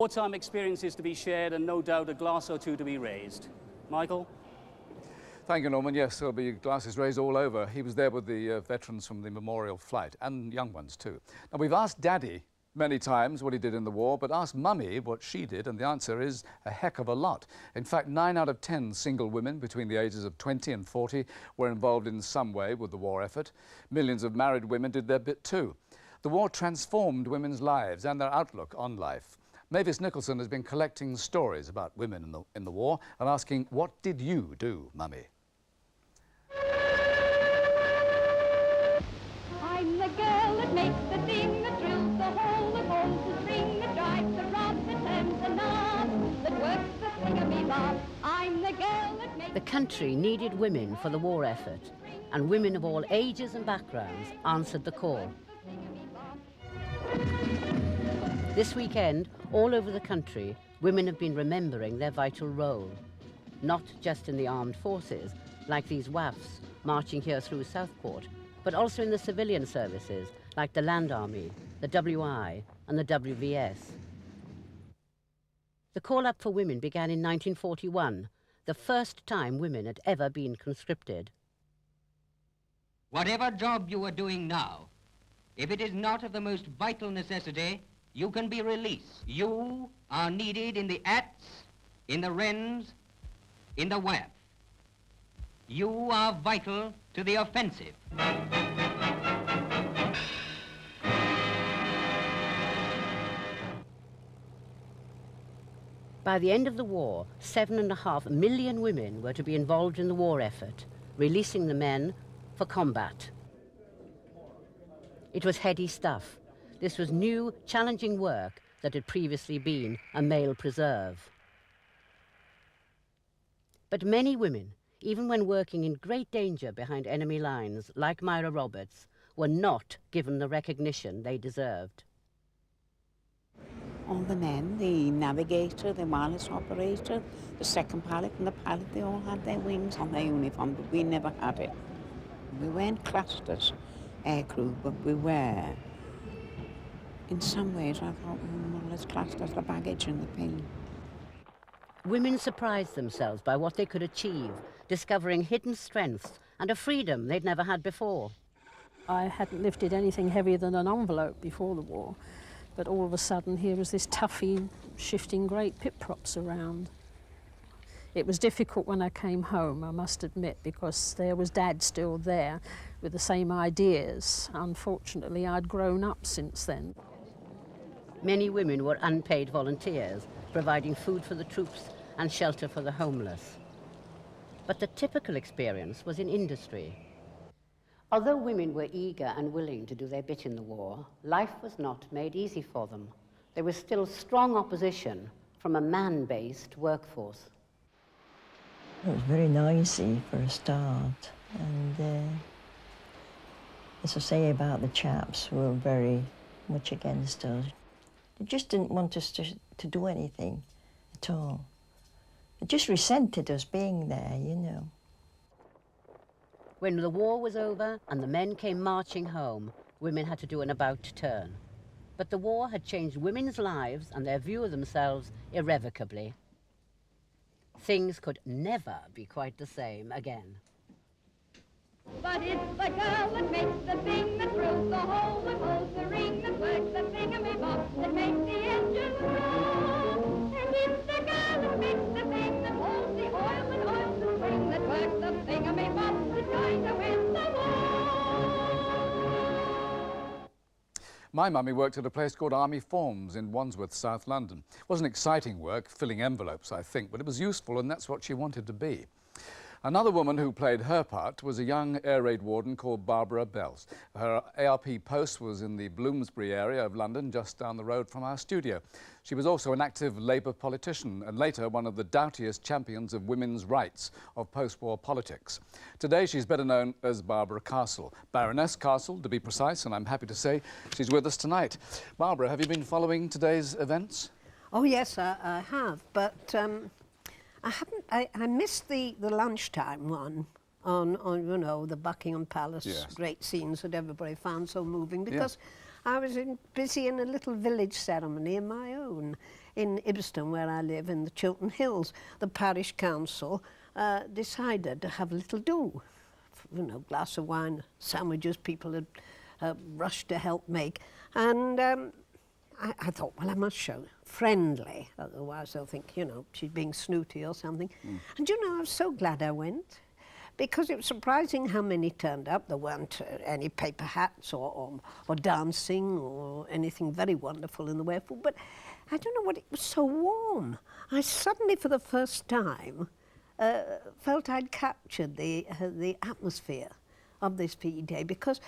Wartime experiences to be shared and no doubt a glass or two to be raised. Michael? Thank you, Norman. Yes, there'll be glasses raised all over. He was there with the veterans from the memorial flight, and young ones too. Now, we've asked Daddy many times what he did in the war, but asked Mummy what she did, and the answer is a heck of a lot. In fact, 9 out of 10 single women between the ages of 20 and 40 were involved in some way with the war effort. Millions of married women did their bit too. The war transformed women's lives and their outlook on life. Mavis Nicholson has been collecting stories about women in the war and asking, what did you do, Mummy? I'm the girl that makes the thing that drills the hole, that holds the string, that drives the rod, that turns the knob, that works the thingamy-bob. I'm the girl that makes... The country needed women for the war effort, and women of all ages and backgrounds answered the call. This weekend, all over the country, women have been remembering their vital role. Not just in the armed forces, like these WAFs marching here through Southport, but also in the civilian services, like the Land Army, the WI, and the WVS. The call-up for women began in 1941, the first time women had ever been conscripted. Whatever job you are doing now, if it is not of the most vital necessity, you can be released. You are needed in the ATS, in the RENs, in the WAF. You are vital to the offensive. By the end of the war, 7.5 million women were to be involved in the war effort, releasing the men for combat. It was heady stuff. This was new, challenging work that had previously been a male preserve. But many women, even when working in great danger behind enemy lines, like Myra Roberts, were not given the recognition they deserved. All the men, the navigator, the wireless operator, the second pilot and the pilot, they all had their wings on their uniform, but we never had it. We weren't classed as aircrew, but we were. In some ways, I thought we were more or less classed as the baggage and the pin. Women surprised themselves by what they could achieve, discovering hidden strengths and a freedom they'd never had before. I hadn't lifted anything heavier than an envelope before the war, but all of a sudden here was this Tuffy shifting great pit props around. It was difficult when I came home, I must admit, because there was Dad still there with the same ideas. Unfortunately, I'd grown up since then. Many women were unpaid volunteers, providing food for the troops and shelter for the homeless. But the typical experience was in industry. Although women were eager and willing to do their bit in the war, life was not made easy for them. There was still strong opposition from a man-based workforce. It was very noisy for a start, and as I say about the chaps who were very much against us. They just didn't want us to do anything at all. They just resented us being there, you know. When the war was over and the men came marching home, women had to do an about-turn. But the war had changed women's lives and their view of themselves irrevocably. Things could never be quite the same again. But it's the girl that makes the thing that drills the hole, that holds the ring, that works the thingamy-bob, that makes the engine roll. And it's the girl that makes the thing that holds the oil, that oils the spring, that works the thingamy-bob, that's going to win the war. My mummy worked at a place called Army Forms in Wandsworth, South London. It wasn't exciting work, filling envelopes, I think, but it was useful, and that's what she wanted to be. Another woman who played her part was a young air raid warden called Barbara Bells. Her ARP post was in the Bloomsbury area of London, just down the road from our studio. She was also an active Labour politician and later one of the doughtiest champions of women's rights of post-war politics. Today she's better known as Barbara Castle, Baroness Castle to be precise, and I'm happy to say she's with us tonight. Barbara, have you been following today's events? Oh yes, I have, but I missed the lunchtime one on you know, the Buckingham Palace, yes. Great scenes that everybody found so moving, because I was busy in a little village ceremony of my own in Ibston, where I live, in the Chiltern Hills, the parish council decided to have a little do. You know, glass of wine, sandwiches people had rushed to help make. And I thought, well, I must show friendly, otherwise they'll think, you know, she's being snooty or something. And you know, I was so glad I went, because it was surprising how many turned up. There weren't any paper hats or dancing or anything very wonderful in the way of food, but I don't know what, it was so warm. I suddenly, for the first time, felt I'd captured the atmosphere of this PE day, because,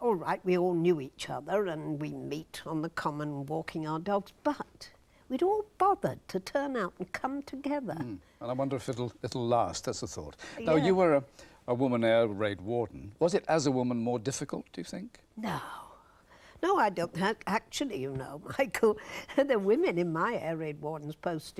all right, we all knew each other and we meet on the common walking our dogs, but we'd all bothered to turn out and come together. And I wonder if it'll last, that's a thought. Now, Yeah. you were a woman air raid warden. Was it, as a woman, more difficult, do you think? No. No, I don't. Actually, you know, Michael, the women in my air raid warden's post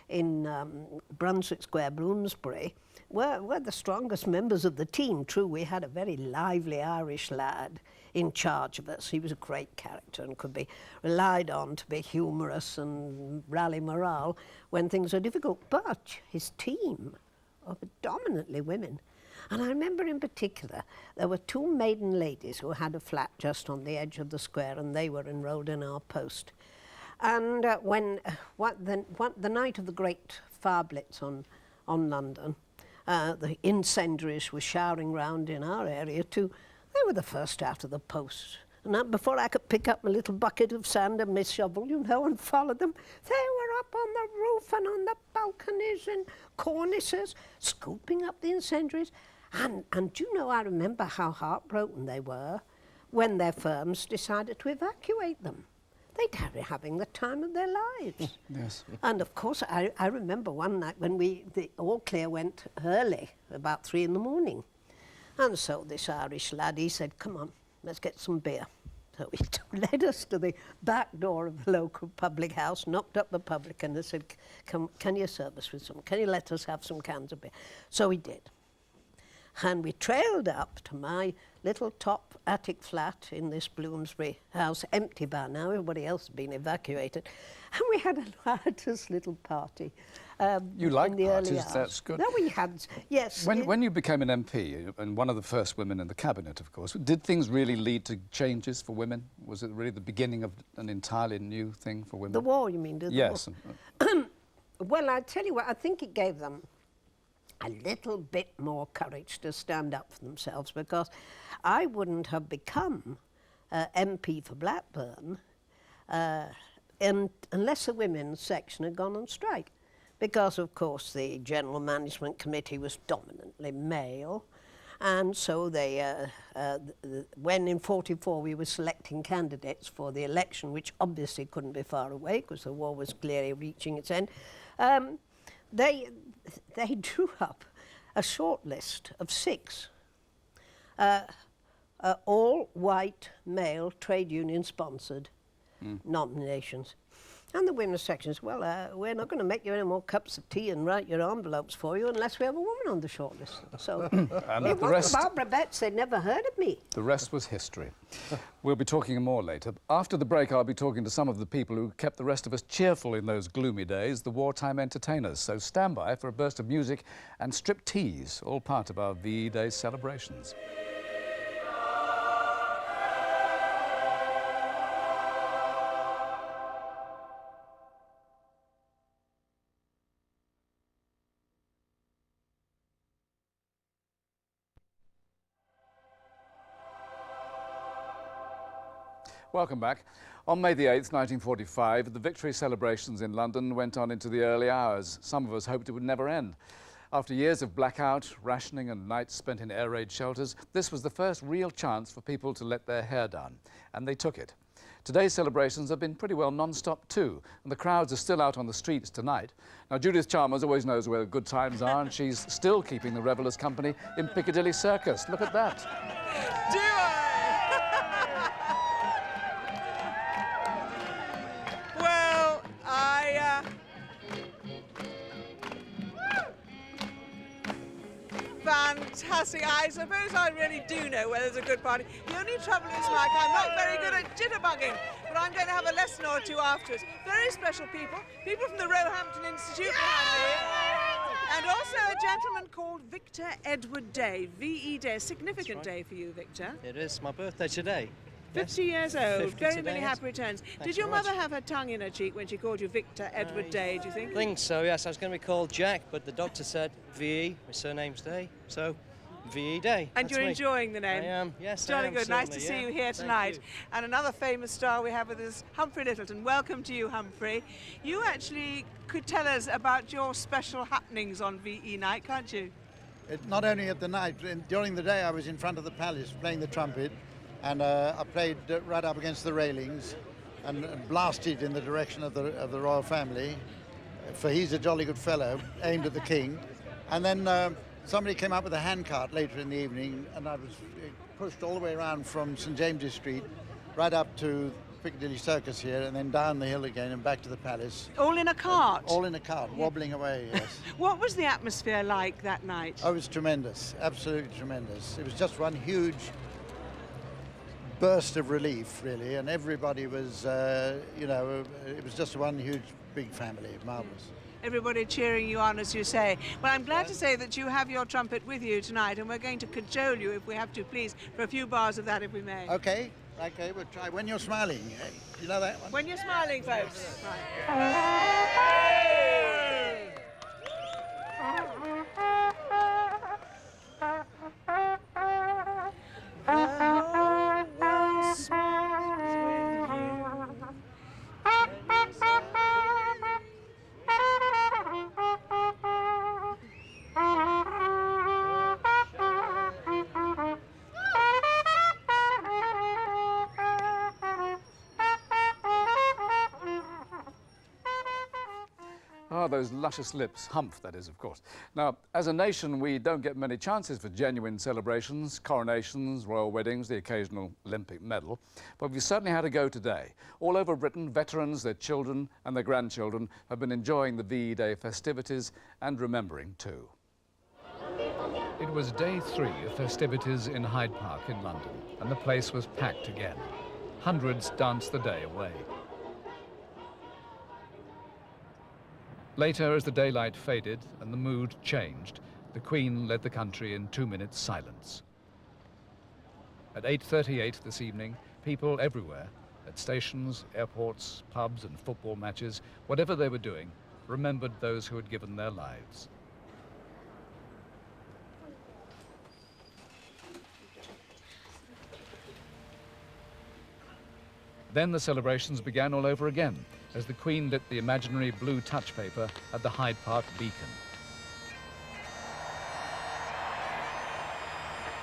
in Brunswick Square, Bloomsbury, were the strongest members of the team. True, we had a very lively Irish lad in charge of us. He was a great character and could be relied on to be humorous and rally morale when things are difficult. But his team were predominantly women. And I remember in particular, there were two maiden ladies who had a flat just on the edge of the square, and they were enrolled in our post. And the night of the great fire blitz on London, the incendiaries were showering round in our area too. They were the first out of the post. And before I could pick up my little bucket of sand and my shovel, you know, and follow them, they were up on the roof and on the balconies and cornices, scooping up the incendiaries. And you know, I remember how heartbroken they were when their firms decided to evacuate them. They'd be having the time of their lives. Yes. And of course, I remember one night when the all clear went early, about 3 in the morning. And so this Irish lad, he said, come on, let's get some beer. So he led us to the back door of the local public house, knocked up the publican and said, can you serve us with some? Can you let us have some cans of beer? So he did. And we trailed up to my little top attic flat in this Bloomsbury house, empty by now, everybody else had been evacuated. And we had a riotous little party. You like in the early parties, hours. that's good. No, we had, yes. When you became an MP, and one of the first women in the cabinet, of course, did things really lead to changes for women? Was it really the beginning of an entirely new thing for women? The war, you mean? Yes. Well, I tell you what, I think it gave them a little bit more courage to stand up for themselves, because I wouldn't have become MP for Blackburn unless the women's section had gone on strike. Because, of course, the General Management Committee was dominantly male, and so they, when in '44 we were selecting candidates for the election, which obviously couldn't be far away because the war was clearly reaching its end, they drew up a short list of 6 all white male trade union sponsored nominations. And the women's section said, well, we're not going to make you any more cups of tea and write your envelopes for you unless we have a woman on the shortlist. So And it the rest, wasn't Barbara Betts, they'd never heard of me. the rest was history. We'll be talking more later. After the break, I'll be talking to some of the people who kept the rest of us cheerful in those gloomy days, the wartime entertainers. So stand by for a burst of music and striptease, all part of our VE Day celebrations. Welcome back. On May the 8th, 1945, the victory celebrations in London went on into the early hours. Some of us hoped it would never end. After years of blackout, rationing and nights spent in air raid shelters, this was the first real chance for people to let their hair down. And they took it. Today's celebrations have been pretty well non-stop too, and the crowds are still out on the streets tonight. Now, Judith Chalmers always knows where the good times are, and she's still keeping the revellers company in Piccadilly Circus. Look at that. Do I? Well, fantastic. I suppose I really do know where there's a good party. The only trouble is, Mike, I'm not very good at jitterbugging, but but I'm going to have a lesson or two afterwards. Very special people, people from the Roehampton Institute behind me, and also a gentleman called Victor Edward Day, V.E. Day, a significant day for you, Victor. It is my birthday today. 50 years old, 50 very today, many yes. happy returns. Thanks Did your very much. mother have her tongue in her cheek when she called you Victor Edward Day, do you think? I think so, yes. I was going to be called Jack, but the doctor said V.E., my surname's Day, so V.E. Day. And That's you're me. enjoying the name? I am, yes, Jolly I am, good. Nice to certainly, see yeah. you here Thank tonight. you. And another famous star we have with us, Humphrey Lyttelton. Welcome to you, Humphrey. You actually could tell us about your special happenings on VE night, can't you? Not only at the night, during the day I was in front of the palace playing the trumpet, and I played right up against the railings and blasted in the direction of the royal family, for he's a jolly good fellow, aimed at the king. And then somebody came up with a handcart later in the evening, and I was pushed all the way around from St James's Street right up to Piccadilly Circus here, and then down the hill again and back to the palace. All in a cart? All in a cart, wobbling away, yes. What was the atmosphere like that night? Oh, it was tremendous, absolutely tremendous. It was just one huge burst of relief, really, and everybody was, you know, it was just one huge, big family, marvellous. Everybody cheering you on, as you say. Well, I'm glad to say that you have your trumpet with you tonight, and we're going to cajole you, if we have to, please, for a few bars of that, if we may. Okay, we'll try. When you're smiling, you know that one? When you're smiling, folks. Ah, those luscious lips, Humph, that is, of course. Now, as a nation, we don't get many chances for genuine celebrations, coronations, royal weddings, the occasional Olympic medal, but we certainly had a go today. All over Britain, veterans, their children and their grandchildren have been enjoying the VE Day festivities and remembering too. It was day 3 of festivities in Hyde Park in London, and the place was packed again. Hundreds danced the day away. Later, as the daylight faded and the mood changed, the Queen led the country in 2 minutes silence. At 8:38 this evening, people everywhere, at stations, airports, pubs and football matches, whatever they were doing, remembered those who had given their lives. Then the celebrations began all over again, as the Queen lit the imaginary blue touch paper at the Hyde Park beacon.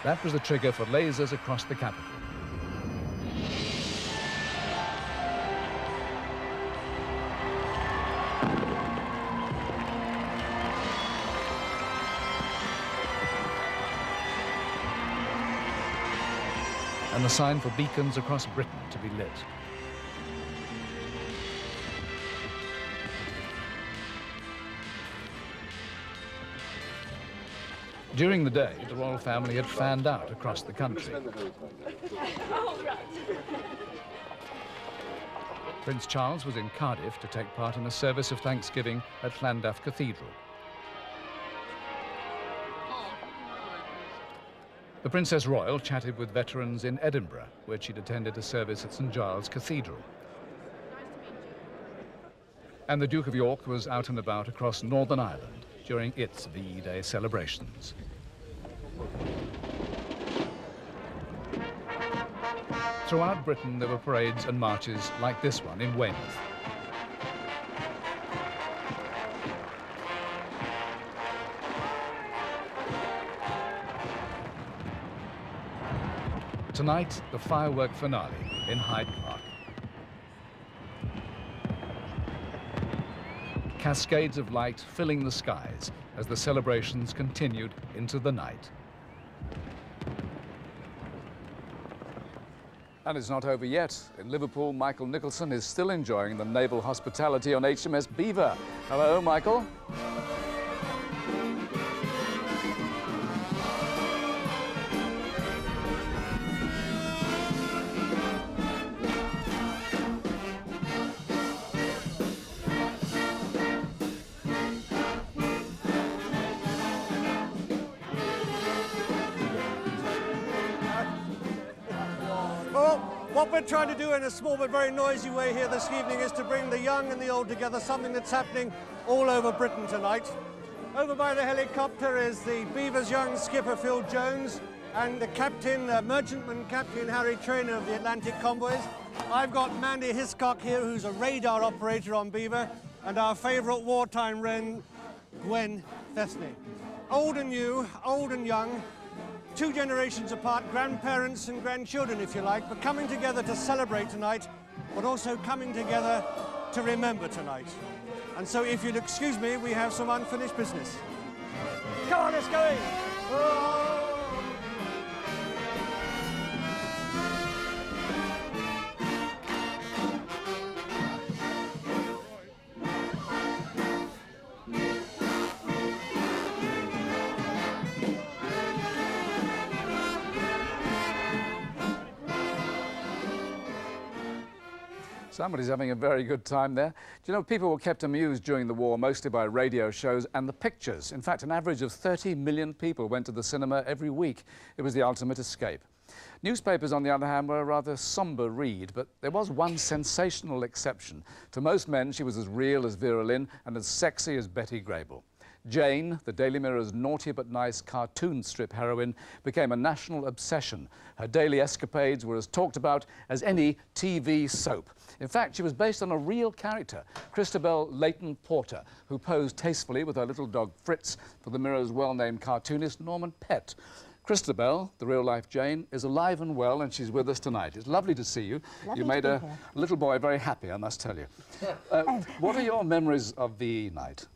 That was the trigger for lasers across the capital. And the sign for beacons across Britain to be lit. During the day, the royal family had fanned out across the country. Prince Charles was in Cardiff to take part in a service of Thanksgiving at Llandaff Cathedral. The Princess Royal chatted with veterans in Edinburgh, where she'd attended a service at St Giles Cathedral. And the Duke of York was out and about across Northern Ireland during its VE Day celebrations. Throughout Britain, there were parades and marches like this one in Weymouth. Tonight, the firework finale in Hyde Park. Cascades of light filling the skies as the celebrations continued into the night. And it's not over yet. In Liverpool, Michael Nicholson is still enjoying the naval hospitality on HMS Beaver. Hello, Michael. What we're trying to do in a small but very noisy way here this evening is to bring the young and the old together, something that's happening all over Britain tonight. Over by the helicopter is the Beaver's young skipper Phil Jones and the captain, merchantman Captain Harry Trainer of the Atlantic Convoys. I've got Mandy Hiscock here, who's a radar operator on Beaver, and our favourite wartime wren, Gwen Festney. Old and new, old and young, 2 generations apart, grandparents and grandchildren, if you like, but coming together to celebrate tonight, but also coming together to remember tonight. And so, if you'll excuse me, we have some unfinished business. Come on, let's go in. Oh! Somebody's having a very good time there. Do you know, people were kept amused during the war mostly by radio shows and the pictures. In fact, an average of 30 million people went to the cinema every week. It was the ultimate escape. Newspapers, on the other hand, were a rather sombre read, but there was one sensational exception. To most men, she was as real as Vera Lynn and as sexy as Betty Grable. Jane, the Daily Mirror's naughty but nice cartoon strip heroine, became a national obsession. Her daily escapades were as talked about as any TV soap. In fact, she was based on a real character, Christabel Leighton Porter, who posed tastefully with her little dog Fritz for the Mirror's well-named cartoonist Norman Pett. Christabel, the real-life Jane, is alive and well, and she's with us tonight. It's lovely to see you. You made a little boy very happy, I must tell you. What are your memories of VE night?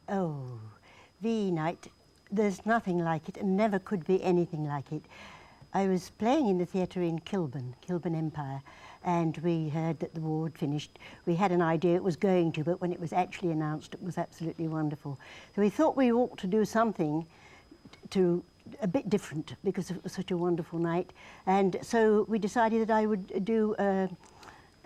Oh, VE night, there's nothing like it and never could be anything like it. I was playing in the theatre in Kilburn Empire, and we heard that the war had finished. We had an idea it was going to, but when it was actually announced, it was absolutely wonderful. So we thought we ought to do something a bit different because it was such a wonderful night. And so we decided that I would do a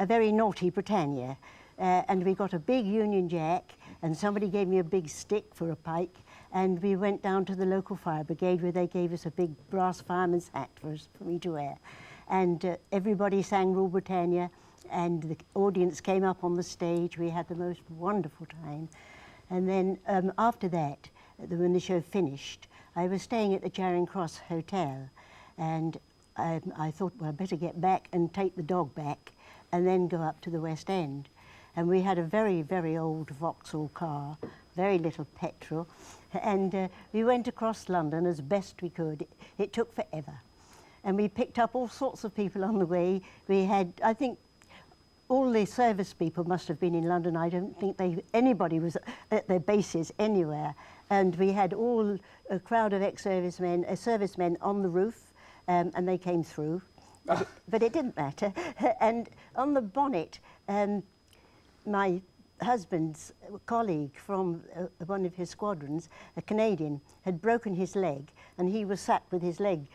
very naughty Britannia. And we got a big Union Jack, and somebody gave me a big stick for a pike, and we went down to the local fire brigade where they gave us a big brass fireman's hat for me to wear. And everybody sang Rule Britannia, and the audience came up on the stage. We had the most wonderful time. And then after that, when the show finished, I was staying at the Charing Cross Hotel, and I thought, well, I'd better get back and take the dog back and then go up to the West End. And we had a very, very old Vauxhall car, very little petrol, and we went across London as best we could. It took forever. And we picked up all sorts of people on the way. We had, I think, all the service people must have been in London. I don't think anybody was at their bases anywhere. And we had all a crowd of servicemen on the roof, and they came through. But it didn't matter. And on the bonnet, my husband's colleague from one of his squadrons, a Canadian, had broken his leg, and he was sat with his leg,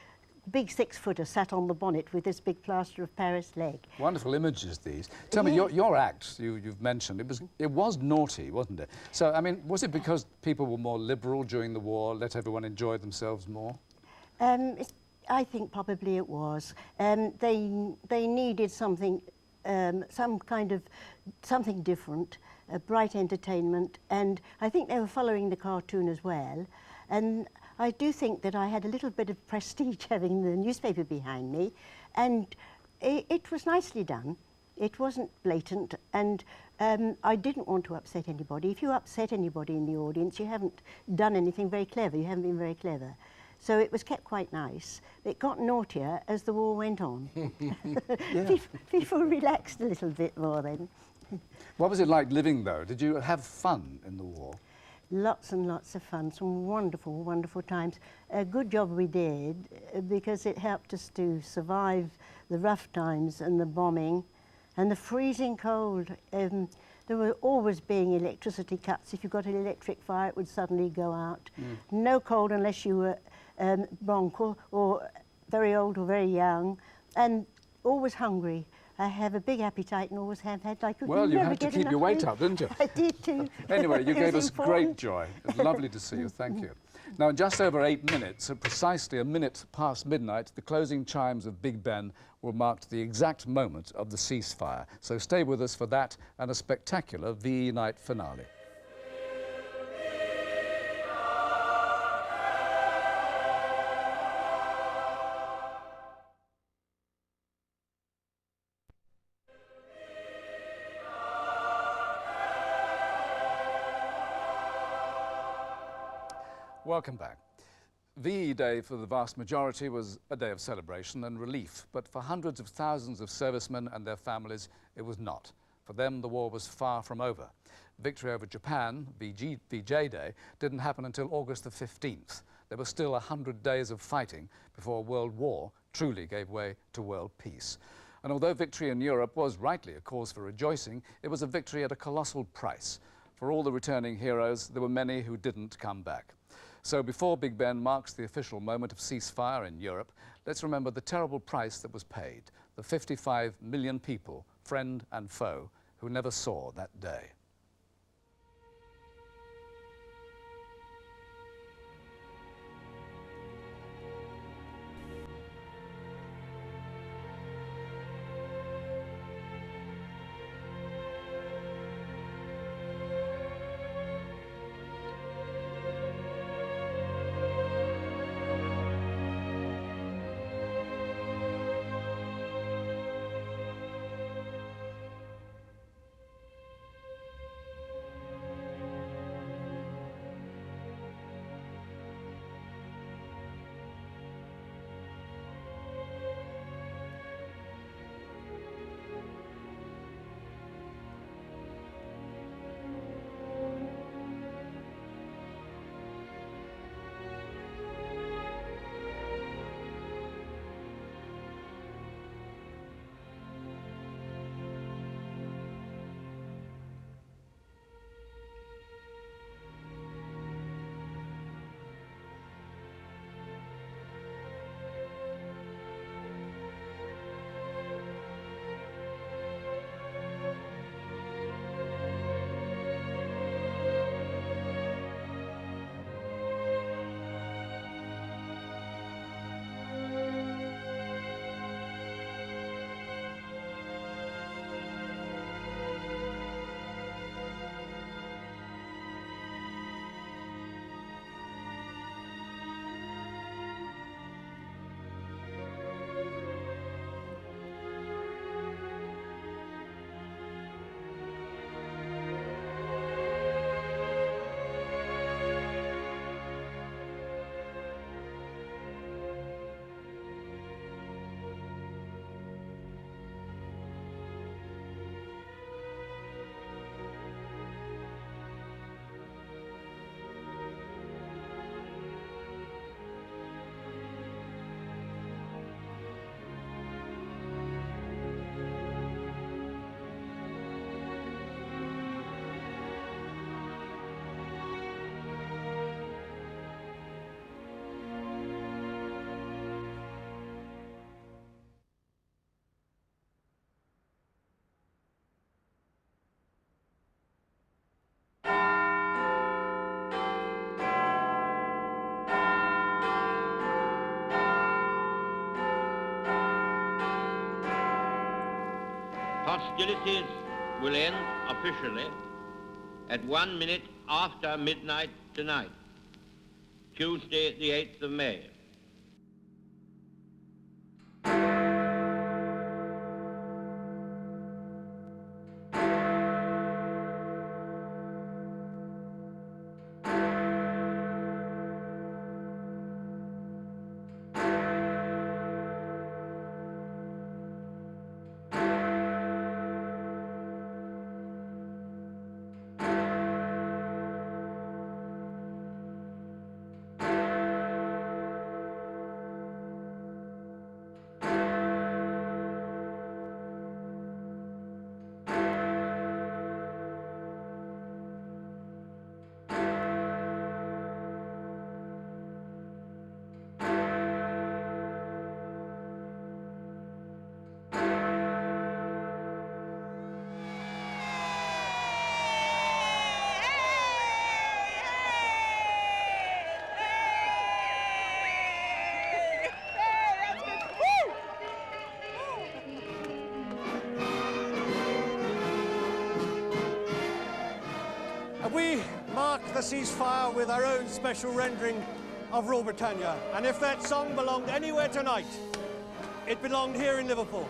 big 6-footer, sat on the bonnet with this big plaster of Paris leg. Wonderful images, these. Tell me, your act, you've mentioned, it was naughty, wasn't it? So, I mean, was it because people were more liberal during the war, let everyone enjoy themselves more? I think probably it was. They needed something, some kind of something different, bright entertainment, and I think they were following the cartoon as well. And I do think that I had a little bit of prestige having the newspaper behind me, and it was nicely done. It wasn't blatant, and I didn't want to upset anybody. If you upset anybody in the audience, you haven't done anything very clever, you haven't been very clever. So it was kept quite nice. It got naughtier as the war went on. People relaxed a little bit more then. What was it like living, though? Did you have fun in the war? Lots and lots of fun, some wonderful, wonderful times. A good job we did, because it helped us to survive the rough times and the bombing and the freezing cold. There were always being electricity cuts. If you got an electric fire, it would suddenly go out. No cold unless you were bronchial or very old or very young, and always hungry. I have a big appetite and always have had. I could well, you never had to get keep your weight food. up, didn't you? I did too. Anyway, you It gave was us important. great joy. It was lovely to see you. Thank you. Now, in just over 8 minutes, at precisely a minute past midnight, the closing chimes of Big Ben will mark the exact moment of the ceasefire. So stay with us for that and a spectacular VE night finale. Welcome back. VE Day for the vast majority was a day of celebration and relief, but for hundreds of thousands of servicemen and their families, it was not. For them, the war was far from over. Victory over Japan, VJ Day, didn't happen until August the 15th. There were still 100 days of fighting before World War truly gave way to world peace. And although victory in Europe was rightly a cause for rejoicing, it was a victory at a colossal price. For all the returning heroes, there were many who didn't come back. So before Big Ben marks the official moment of ceasefire in Europe, let's remember the terrible price that was paid, the 55 million people, friend and foe, who never saw that day. Hostilities will end officially at 1 minute after midnight tonight, Tuesday the 8th of May. And we mark the ceasefire with our own special rendering of Rule Britannia. And if that song belonged anywhere tonight, it belonged here in Liverpool.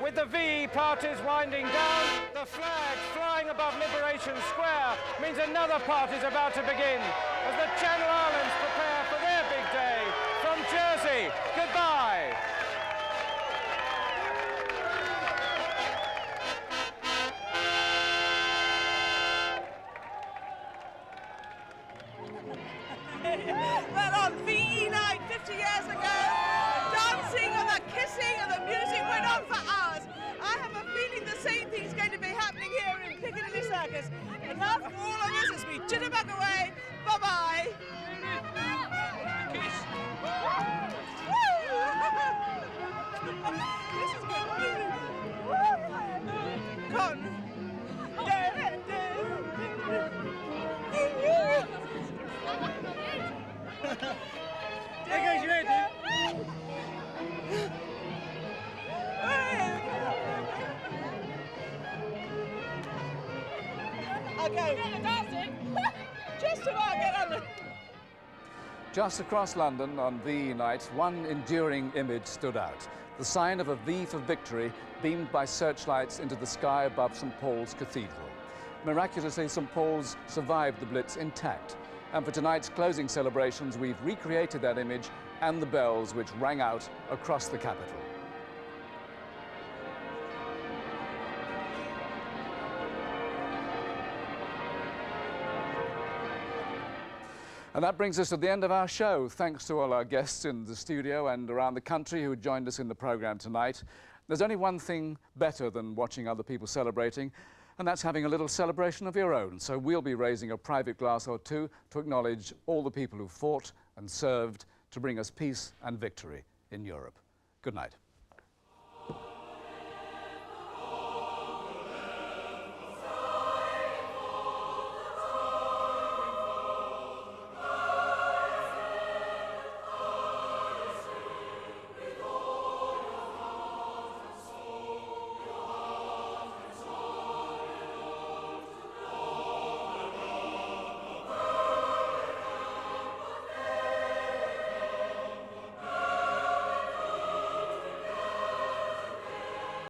With the VE parties winding down, the flag flying above Liberation Square means another party is about to begin as the Channel Islands prepare for their big day. From Jersey, goodbye. Well, on VE night 50 years ago, the dancing and the kissing and the music went on for hours. I have a feeling the same thing's going to be happening here in Piccadilly Circus. And now for all of us as we jitterbug away, bye-bye. Kiss. This is good. Con. There goes your head, I'll go. Dancing. Just about get under. Just across London on VE night, one enduring image stood out. The sign of a V for victory beamed by searchlights into the sky above St. Paul's Cathedral. Miraculously, St. Paul's survived the Blitz intact. And for tonight's closing celebrations, we've recreated that image and the bells which rang out across the capital. And that brings us to the end of our show. Thanks to all our guests in the studio and around the country who joined us in the programme tonight. There's only one thing better than watching other people celebrating, and that's having a little celebration of your own. So we'll be raising a private glass or two to acknowledge all the people who fought and served to bring us peace and victory in Europe. Good night.